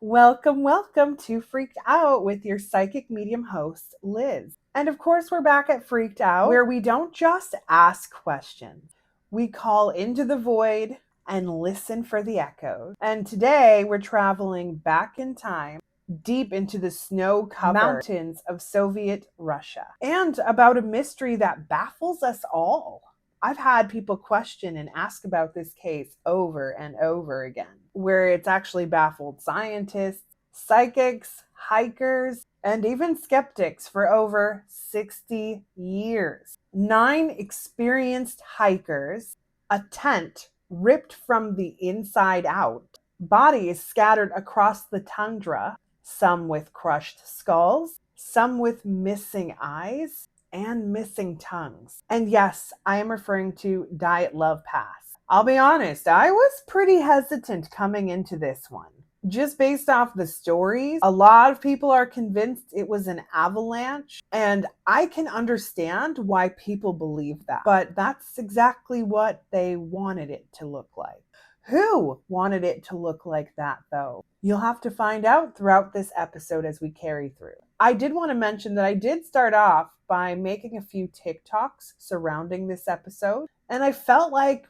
Welcome, welcome to Freaked Out with your psychic medium host, Liz. And of course, we're back at Freaked Out, where we don't just ask questions. We call into the void and listen for the echoes. And today, we're traveling back in time, deep into the snow-covered mountains of Soviet Russia, and about a mystery that baffles us all. I've had people question and ask about this case over and over again, where it's actually baffled scientists, psychics, hikers, and even skeptics for over 60 years. 9 experienced hikers, a tent ripped from the inside out, bodies scattered across the tundra, some with crushed skulls, some with missing eyes, and missing tongues. And yes, I am referring to Dyatlov Pass. I'll be honest, I was pretty hesitant coming into this one. Just based off the stories, a lot of people are convinced it was an avalanche, and I can understand why people believe that. But that's exactly what they wanted it to look like. Who wanted it to look like that, though? You'll have to find out throughout this episode as we carry through. I did want to mention that I did start off by making a few TikToks surrounding this episode, and I felt like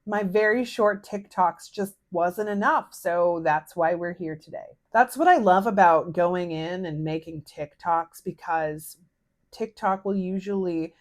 my very short TikToks just wasn't enough, so that's why we're here today. That's what I love about going in and making TikToks, because TikTok will usually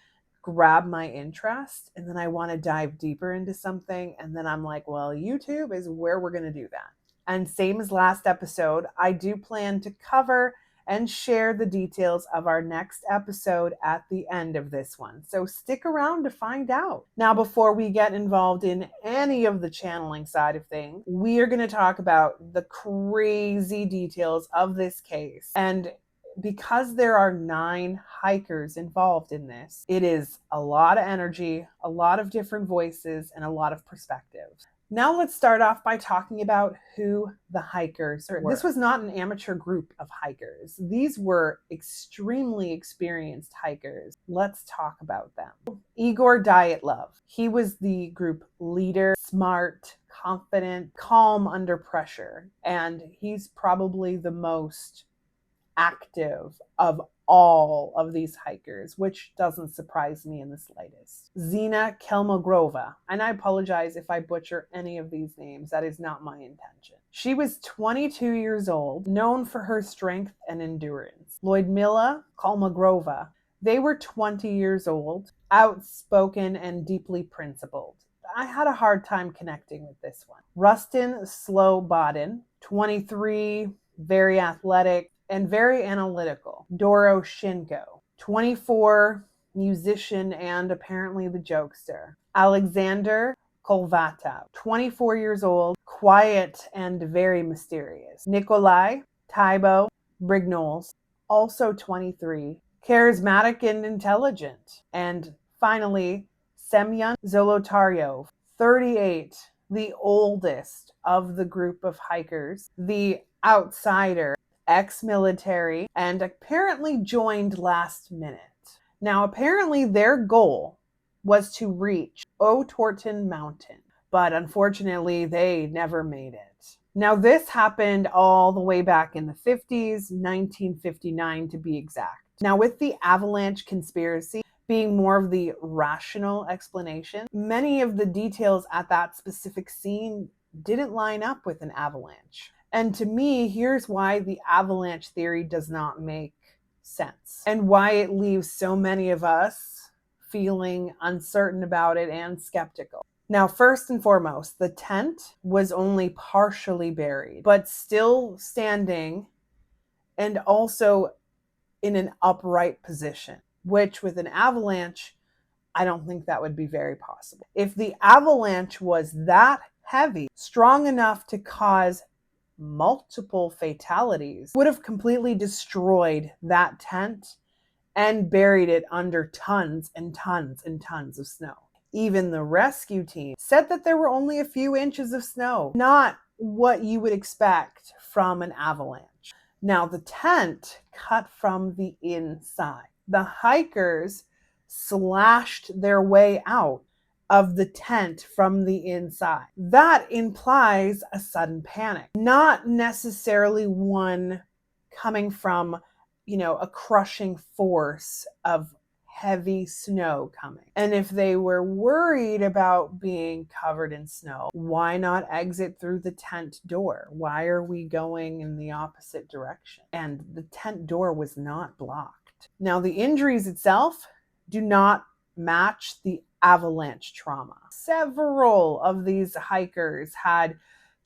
grab my interest and then I want to dive deeper into something, and then I'm like, well, YouTube is where we're going to do that. And same as last episode, I do plan to cover and share the details of our next episode at the end of this one. So stick around to find out. Now, before we get involved in any of the channeling side of things, we are going to talk about the crazy details of this case. And because there are 9 hikers involved in this, it is a lot of energy, a lot of different voices, and a lot of perspectives. Now let's start off by talking about who the hikers were. This was not an amateur group of hikers. These were extremely experienced hikers. Let's talk about them. Igor Dyatlov. He was the group leader, smart, confident, calm under pressure, and he's probably the most active of all of these hikers, which doesn't surprise me in the slightest. Zina Kelmogrova, and I apologize if I butcher any of these names, that is not my intention. She was 22 years old, known for her strength and endurance. Lyudmila Kolmogrova, they were 20 years old, outspoken and deeply principled. I had a hard time connecting with this one. Rustin Slobodin, 23, very athletic, and very analytical. Doroshenko, 24, musician and apparently the jokester. Alexander Kolvatov, 24 years old, quiet and very mysterious. Nikolai Tybo Brignoles, also 23, charismatic and intelligent. And finally, Semyon Zolotaryov, 38, the oldest of the group of hikers, the outsider, ex-military, and apparently joined last minute. Now, apparently their goal was to reach Ural Mountains, but unfortunately they never made it. Now, this happened all the way back in the 50s, 1959 to be exact. Now, with the avalanche conspiracy being more of the rational explanation, many of the details at that specific scene didn't line up with an avalanche. And to me, here's why the avalanche theory does not make sense, and why it leaves so many of us feeling uncertain about it and skeptical. Now, first and foremost, the tent was only partially buried, but still standing and also in an upright position, which with an avalanche, I don't think that would be very possible. If the avalanche was that heavy, strong enough to cause multiple fatalities, would have completely destroyed that tent and buried it under tons and tons and tons of snow. Even the rescue team said that there were only a few inches of snow, not what you would expect from an avalanche. Now, the tent cut from the inside. The hikers slashed their way out of the tent from the inside. That implies a sudden panic, not necessarily one coming from, a crushing force of heavy snow coming. And if they were worried about being covered in snow, why not exit through the tent door? Why are we going in the opposite direction? And the tent door was not blocked. Now, the injuries itself do not match the avalanche trauma. Several of these hikers had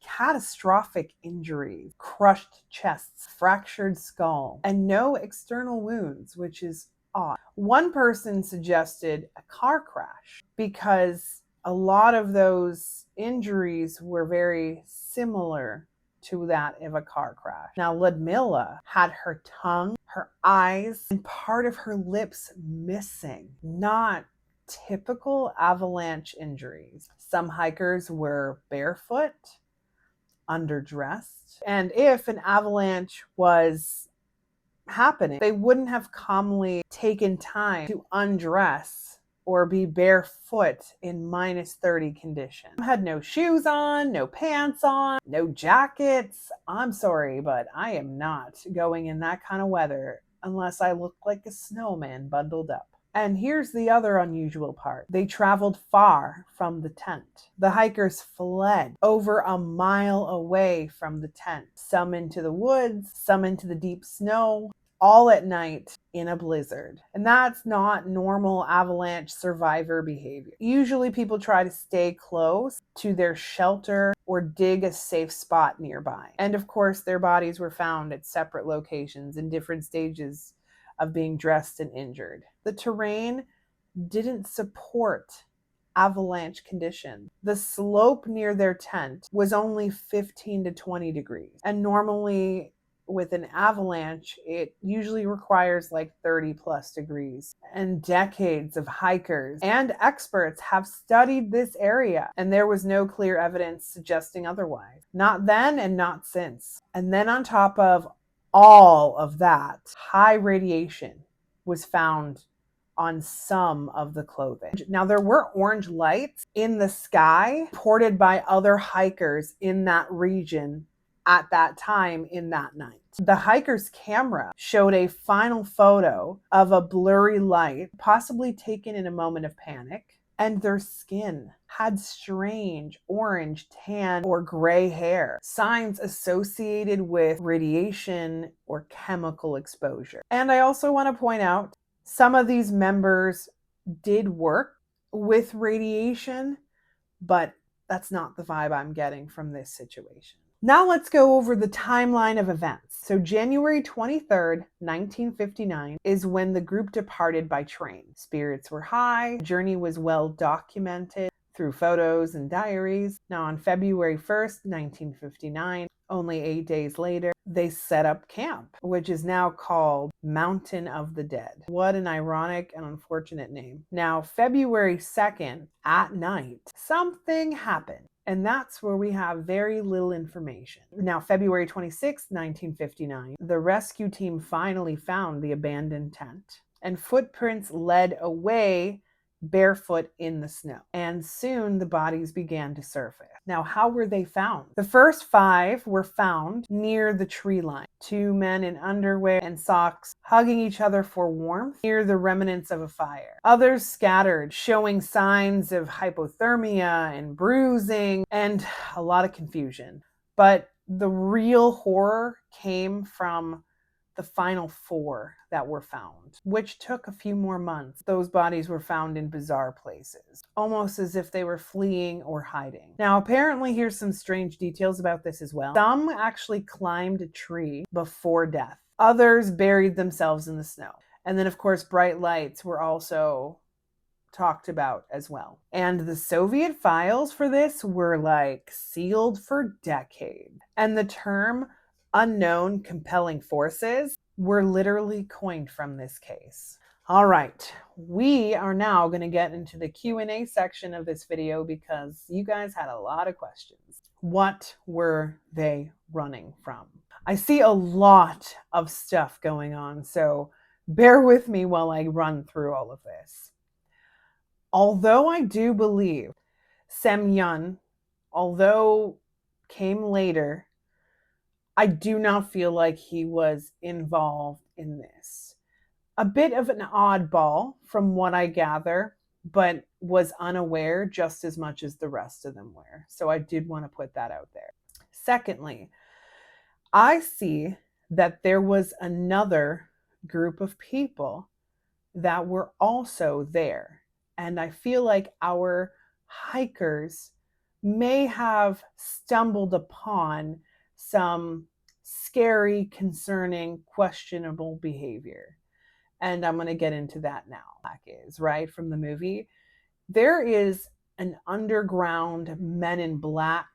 catastrophic injuries, crushed chests, fractured skull, and no external wounds, which is odd. One person suggested a car crash because a lot of those injuries were very similar to that of a car crash. Now, Ludmilla had her tongue, her eyes, and part of her lips missing. Not typical avalanche injuries. Some hikers were barefoot, underdressed, and if an avalanche was happening, they wouldn't have calmly taken time to undress or be barefoot in -30 condition. Had no shoes on, no pants on, no jackets. I'm sorry, but I am not going in that kind of weather unless I look like a snowman bundled up. And here's the other unusual part. They traveled far from the tent. The hikers fled over a mile away from the tent, some into the woods, some into the deep snow, all at night in a blizzard. And that's not normal avalanche survivor behavior. Usually people try to stay close to their shelter or dig a safe spot nearby. And of course, their bodies were found at separate locations in different stages of being dressed and injured. The terrain didn't support avalanche conditions. The slope near their tent was only 15 to 20 degrees. And normally with an avalanche, it usually requires like 30 plus degrees. And decades of hikers and experts have studied this area, and there was no clear evidence suggesting otherwise. Not then and not since. And then on top of all of that, high radiation was found on some of the clothing. Now, there were orange lights in the sky reported by other hikers in that region at that time in that night. The hiker's camera showed a final photo of a blurry light, possibly taken in a moment of panic, and their skin had strange orange, tan, or gray hair, signs associated with radiation or chemical exposure. And I also want to point out, some of these members did work with radiation, but that's not the vibe I'm getting from this situation. Now let's go over the timeline of events. So January 23rd, 1959 is when the group departed by train. Spirits were high, the journey was well documented through photos and diaries. Now on February 1st, 1959, only 8 days later, they set up camp, which is now called Mountain of the Dead. What an ironic and unfortunate name. Now, February 2nd at night, something happened. And that's where we have very little information. Now, February 26, 1959, the rescue team finally found the abandoned tent, and footprints led away barefoot in the snow. And soon the bodies began to surface. Now, how were they found? The first 5 were found near the tree line. 2 men in underwear and socks hugging each other for warmth near the remnants of a fire. Others scattered, showing signs of hypothermia and bruising and a lot of confusion. But the real horror came from the final 4 that were found, which took a few more months. Those bodies were found in bizarre places, almost as if they were fleeing or hiding. Now, apparently, here's some strange details about this as well. Some actually climbed a tree before death. Others buried themselves in the snow. And then, of course, bright lights were also talked about as well. And the Soviet files for this were like sealed for decades. And the term unknown compelling forces were literally coined from this case. All right, we are now going to get into the Q&A section of this video because you guys had a lot of questions. What were they running from? I see a lot of stuff going on, so bear with me while I run through all of this. Although I do believe Semyon, although came later, I do not feel like he was involved in this. A bit of an oddball from what I gather, but was unaware just as much as the rest of them were. So I did want to put that out there. Secondly, I see that there was another group of people that were also there. And I feel like our hikers may have stumbled upon some scary, concerning, questionable behavior. And I'm going to get into that now. Black is, right, from the movie. There is an underground Men in Black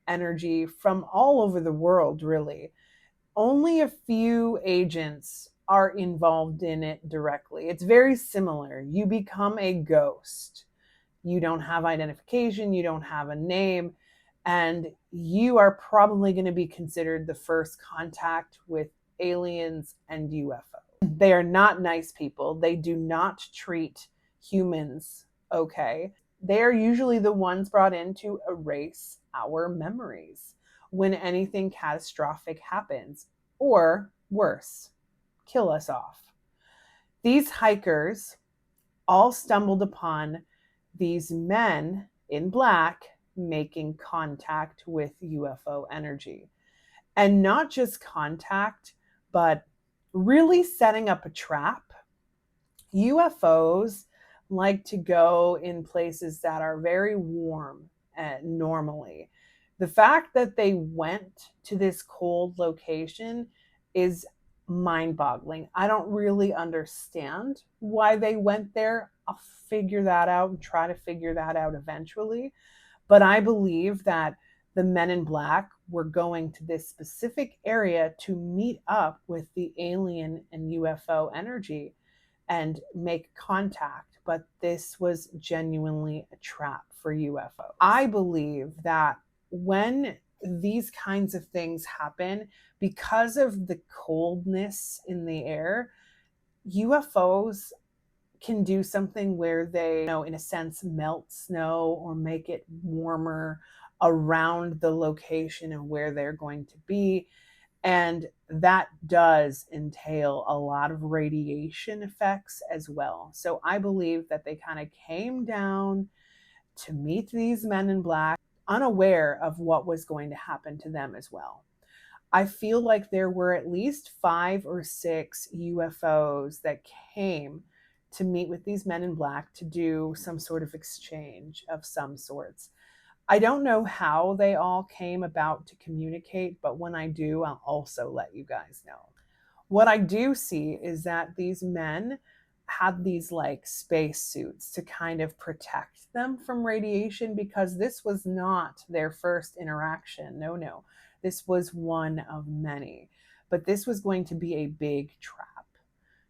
energy from all over the world, really. Only a few agents are involved in it directly. It's very similar. You become a ghost. You don't have identification, you don't have a name, and you are probably going to be considered the first contact with aliens and UFOs. They are not nice people. They do not treat humans okay. They are usually the ones brought in to erase our memories when anything catastrophic happens, or worse, kill us off. These hikers all stumbled upon these men in black making contact with UFO energy. And not just contact, but really setting up a trap. UFOs like to go in places that are very warm normally. The fact that they went to this cold location is mind-boggling. I don't really understand why they went there. I'll figure that out and try to figure that out eventually. But I believe that the Men in Black were going to this specific area to meet up with the alien and UFO energy and make contact, but this was genuinely a trap for UFO. I believe that when these kinds of things happen, because of the coldness in the air, UFOs can do something where they, in a sense, melt snow or make it warmer around the location of where they're going to be. And that does entail a lot of radiation effects as well. So I believe that they kind of came down to meet these Men in Black, unaware of what was going to happen to them as well. I feel like there were at least 5 or 6 UFOs that came to meet with these Men in Black to do some sort of exchange of some sorts. I don't know how they all came about to communicate, but when I do, I'll also let you guys know. What I do see is that these men had these like space suits to kind of protect them from radiation, because this was not their first interaction. No. This was one of many, but this was going to be a big trap.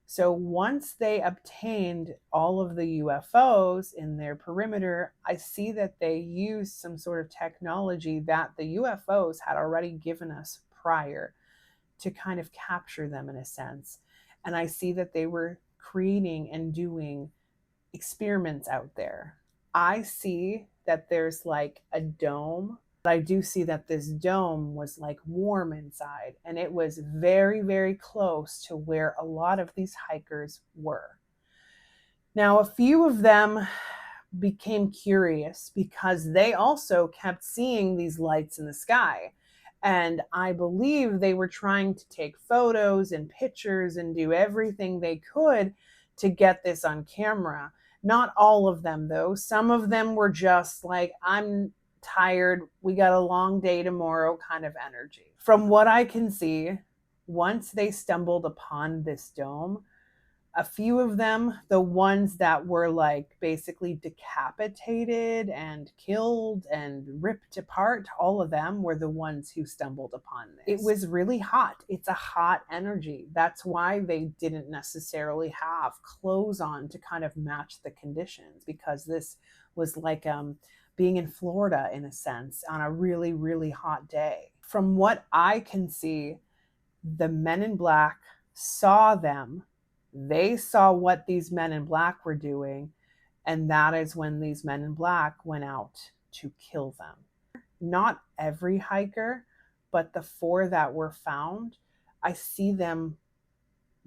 So once they obtained all of the UFOs in their perimeter, I see that they used some sort of technology that the UFOs had already given us prior to kind of capture them in a sense. And I see that they were creating and doing experiments out there. I see that there's like a dome. I do see that this dome was like warm inside, and it was very, very close to where a lot of these hikers were. Now, a few of them became curious because they also kept seeing these lights in the sky. And I believe they were trying to take photos and pictures and do everything they could to get this on camera. Not all of them, though. Some of them were just like, I'm tired, we got a long day tomorrow kind of energy. From what I can see, once they stumbled upon this dome, a few of them, the ones that were like basically decapitated and killed and ripped apart, all of them were the ones who stumbled upon this. It was really hot. It's a hot energy. That's why they didn't necessarily have clothes on to kind of match the conditions, because this was like being in Florida in a sense on a really, really hot day. From what I can see, the Men in Black saw them. They saw what these Men in Black were doing, And that is when these men in black went out to kill them. Not every hiker, but the 4 that were found, I see them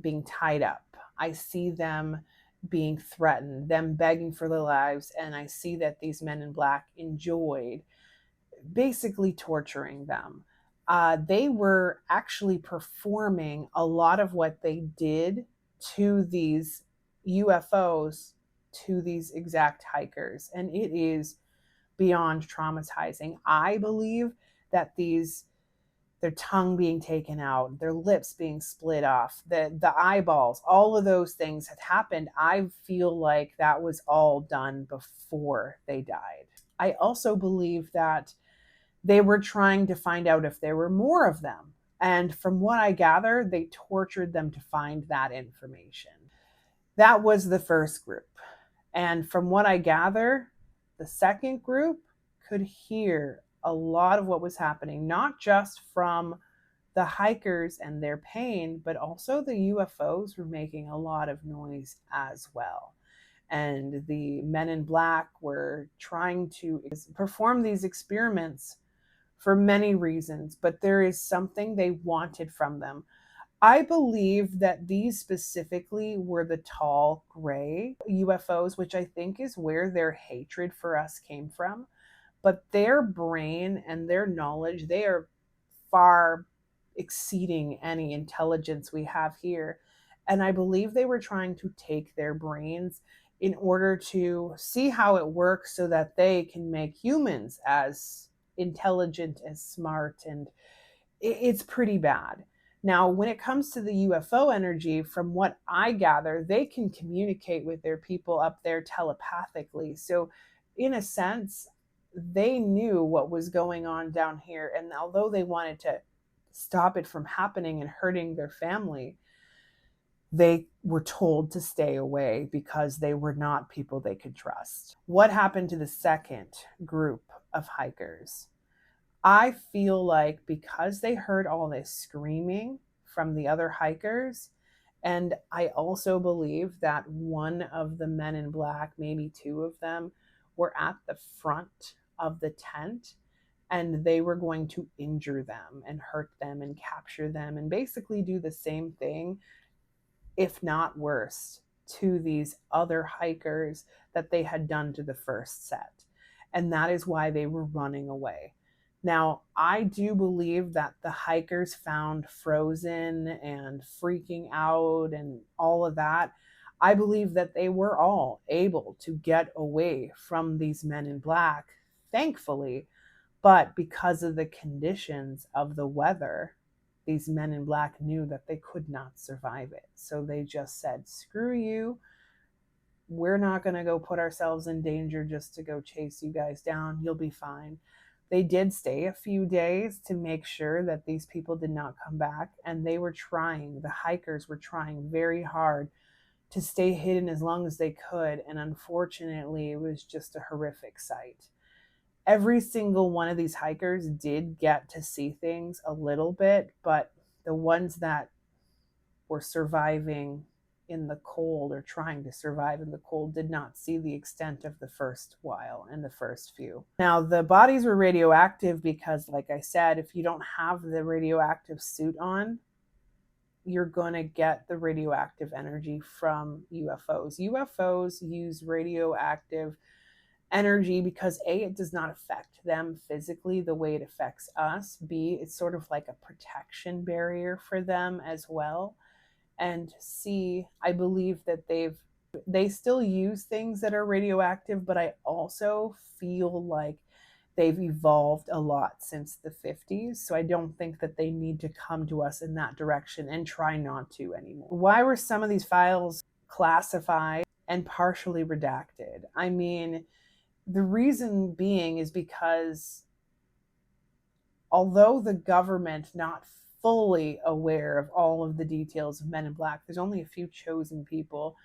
being tied up. I see them being threatened, them begging for their lives, and I see that these men in black enjoyed basically torturing them. They were actually performing a lot of what they did to these UFOs, to these exact hikers, and it is beyond traumatizing. I believe that their tongue being taken out, their lips being split off, the eyeballs, all of those things had happened. I feel like that was all done before they died. I also believe that they were trying to find out if there were more of them. And from what I gather, they tortured them to find that information. That was the first group. And from what I gather, the second group could hear a lot of what was happening, not just from the hikers and their pain, but also the UFOs were making a lot of noise as well. And the men in black were trying to perform these experiments for many reasons, but there is something they wanted from them. I believe that these specifically were the tall gray UFOs, which I think is where their hatred for us came from. But their brain and their knowledge, they are far exceeding any intelligence we have here. And I believe they were trying to take their brains in order to see how it works so that they can make humans as intelligent, as smart, and it's pretty bad. Now, when it comes to the UFO energy, from what I gather, they can communicate with their people up there telepathically. So, in a sense, they knew what was going on down here. And although they wanted to stop it from happening and hurting their family, they were told to stay away because they were not people they could trust. What happened to the second group of hikers? I feel like because they heard all this screaming from the other hikers, and I also believe that one of the men in black, maybe 2 of them, were at the front of the tent and they were going to injure them and hurt them and capture them and basically do the same thing, if not worse, to these other hikers that they had done to the first set. And that is why they were running away. Now, I do believe that the hikers found frozen and freaking out and all of that. I believe that they were all able to get away from these men in black, thankfully, but because of the conditions of the weather, these men in black knew that they could not survive it. So they just said, screw you. We're not going to go put ourselves in danger just to go chase you guys down. You'll be fine. They did stay a few days to make sure that these people did not come back. And they were trying, the hikers were trying very hard to stay hidden as long as they could. And unfortunately, it was just a horrific sight. Every single one of these hikers did get to see things a little bit, but the ones that were surviving in the cold or trying to survive in the cold did not see the extent of the first while and the first few. Now, the bodies were radioactive because, like I said, if you don't have the radioactive suit on, you're going to get the radioactive energy from UFOs. UFOs use radioactive energy because A, it does not affect them physically the way it affects us. B, it's sort of like a protection barrier for them as well. And C, I believe that they still use things that are radioactive, but I also feel like they've evolved a lot since the 50s. So I don't think that they need to come to us in that direction and try not to anymore. Why were some of these files classified and partially redacted? I mean, the reason being is because although the government not fully aware of all of the details of Men in Black, there's only a few chosen people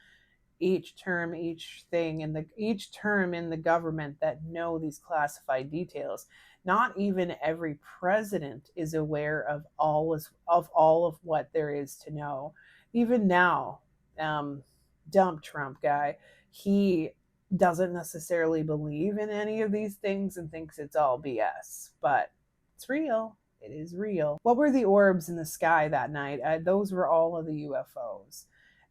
each term in the government that know these classified details. Not even every president is aware of all of what there is to know. Even now, dump Trump guy, he doesn't necessarily believe in any of these things and thinks it's all BS, but it's real. It is real. What were the orbs in the sky that night? Those were all of the UFOs.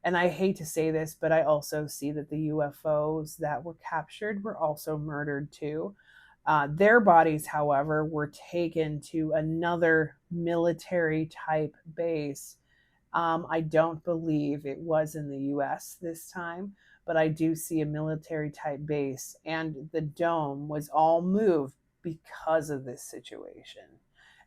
And I hate to say this, but I also see that the UFOs that were captured were also murdered too. Their bodies, however, were taken to another military type base. I don't believe it was in the US this time, but I do see a military type base, and the dome was all moved because of this situation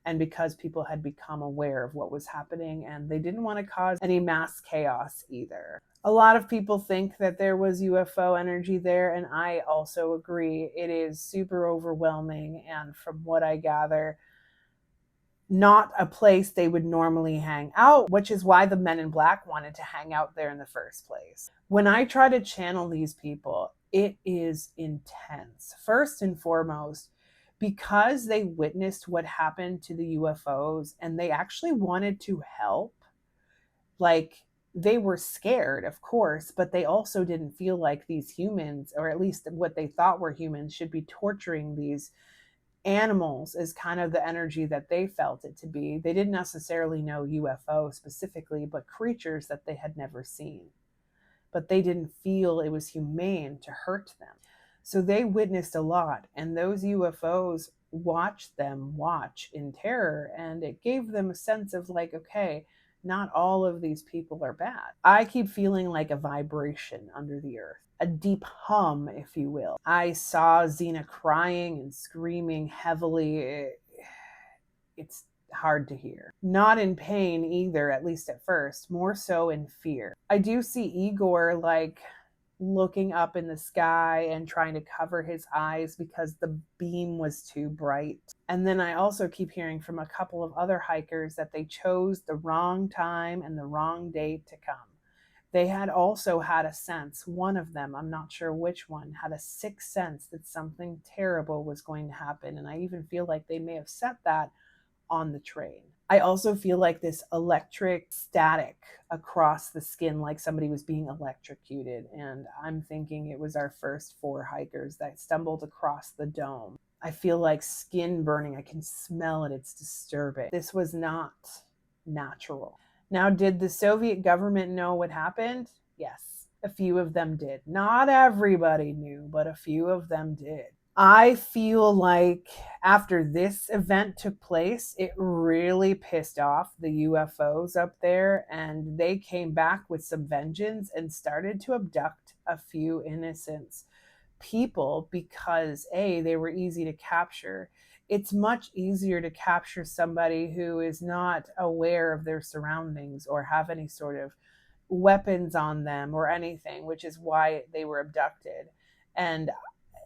and because people had become aware of what was happening, and they didn't want to cause any mass chaos either. A lot of people think that there was UFO energy there, and I also agree. It is super overwhelming, and from what I gather, not a place they would normally hang out, which is why the men in black wanted to hang out there in the first place. When I try to channel these people, it is intense. First and foremost, because they witnessed what happened to the UFOs and they actually wanted to help. Like, they were scared, of course, but they also didn't feel like these humans, or at least what they thought were humans, should be torturing these animals is kind of the energy that they felt it to be. They didn't necessarily know UFO specifically, but creatures that they had never seen. But they didn't feel it was humane to hurt them. So they witnessed a lot, and those UFOs watched them watch in terror, and it gave them a sense of like, okay, not all of these people are bad. I keep feeling like a vibration under the earth, a deep hum, if you will. I saw Xena crying and screaming heavily. It's hard to hear. Not in pain either, at least at first, more so in fear. I do see Igor like looking up in the sky and trying to cover his eyes because the beam was too bright. And then I also keep hearing from a couple of other hikers that they chose the wrong time and the wrong date to come. They had also had a sense, one of them, I'm not sure which one, had a sixth sense that something terrible was going to happen. And I even feel like they may have set that on the train. I also feel like this electric static across the skin, like somebody was being electrocuted. And I'm thinking it was our first 4 hikers that stumbled across the dome. I feel like skin burning. I can smell it. It's disturbing. This was not natural. Now, did the Soviet government know what happened? Yes, a few of them did. Not everybody knew, but a few of them did. I feel like after this event took place, it really pissed off the UFOs up there, and they came back with some vengeance and started to abduct a few innocent people because A, they were easy to capture. It's much easier to capture somebody who is not aware of their surroundings or have any sort of weapons on them or anything, which is why they were abducted. And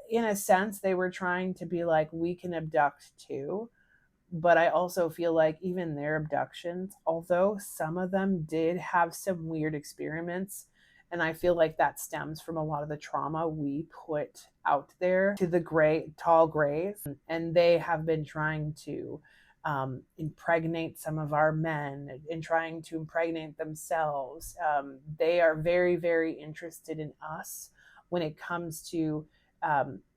in a sense, they were trying to be like, we can abduct too. But I also feel like even their abductions, although some of them did have some weird experiments, and I feel like that stems from a lot of the trauma we put out there to the tall grays, and they have been trying to impregnate some of our men and trying to impregnate themselves. They are very, very interested in us when it comes to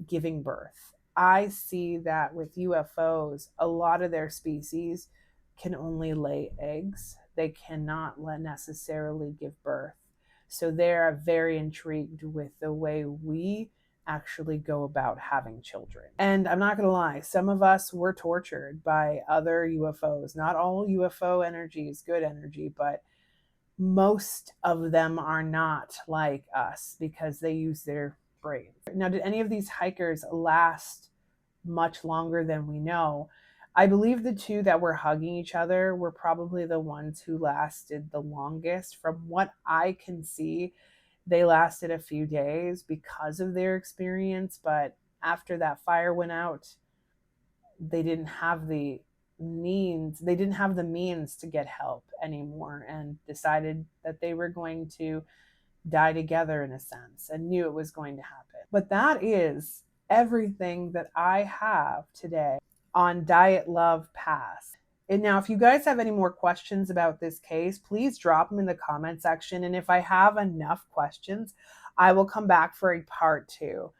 giving birth. I see that with UFOs, a lot of their species can only lay eggs. They cannot necessarily give birth. So they're very intrigued with the way we actually go about having children. And I'm not going to lie, some of us were tortured by other UFOs. Not all UFO energy is good energy, but most of them are not like us because they use their brains. Now, did any of these hikers last much longer than we know? I believe the 2 that were hugging each other were probably the ones who lasted the longest. From what I can see, they lasted a few days because of their experience, but after that fire went out, they didn't have the means to get help anymore and decided that they were going to die together in a sense and knew it was going to happen. But that is everything that I have today on Dyatlov Pass. And now, if you guys have any more questions about this case, please drop them in the comment section. And if I have enough questions, I will come back for a part 2.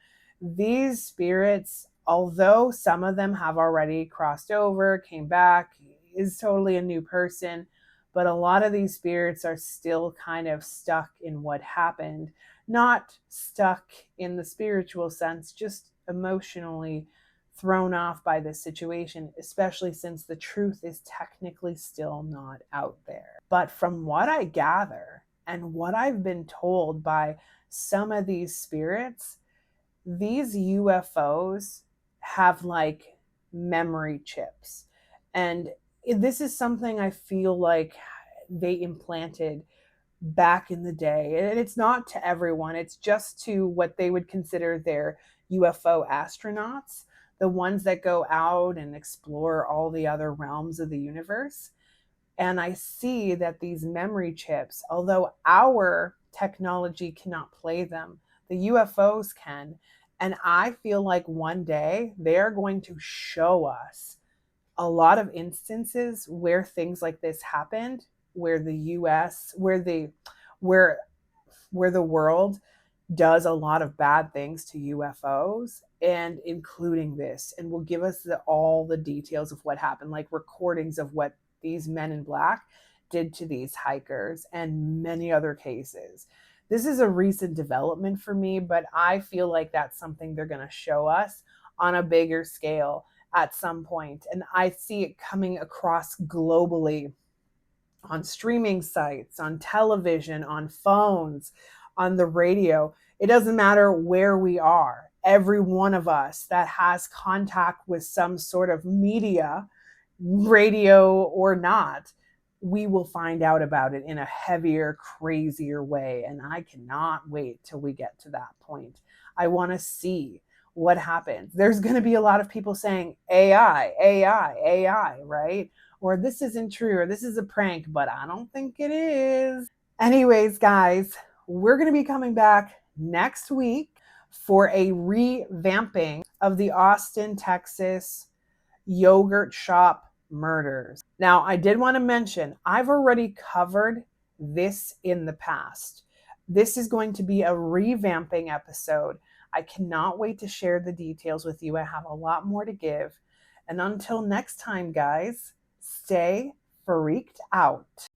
These spirits, although some of them have already crossed over, came back, is totally a new person, but a lot of these spirits are still kind of stuck in what happened. Not stuck in the spiritual sense, just emotionally thrown off by this situation, especially since the truth is technically still not out there. But from what I gather and what I've been told by some of these spirits, these UFOs have like memory chips. And this is something I feel like they implanted back in the day. And it's not to everyone, it's just to what they would consider their UFO astronauts, the ones that go out and explore all the other realms of the universe. And I see that these memory chips, although our technology cannot play them, the UFOs can. And I feel like one day they are going to show us a lot of instances where things like this happened, where the US, where the world does a lot of bad things to UFOs, and including this, and will give us all the details of what happened, like recordings of what these men in black did to these hikers and many other cases. This is a recent development for me, but I feel like that's something they're going to show us on a bigger scale at some point. And I see it coming across globally on streaming sites, on television, on phones, on the radio. It doesn't matter where we are. Every one of us that has contact with some sort of media, radio or not, we will find out about it in a heavier, crazier way. And I cannot wait till we get to that point. I want to see what happens. There's going to be a lot of people saying AI, AI, AI, right? Or this isn't true, or this is a prank, but I don't think it is. Anyways, guys, we're going to be coming back next week for a revamping of the Austin, Texas yogurt shop murders. Now, I did want to mention, I've already covered this in the past. This is going to be a revamping episode. I cannot wait to share the details with you. I have a lot more to give. And until next time, guys, stay freaked out.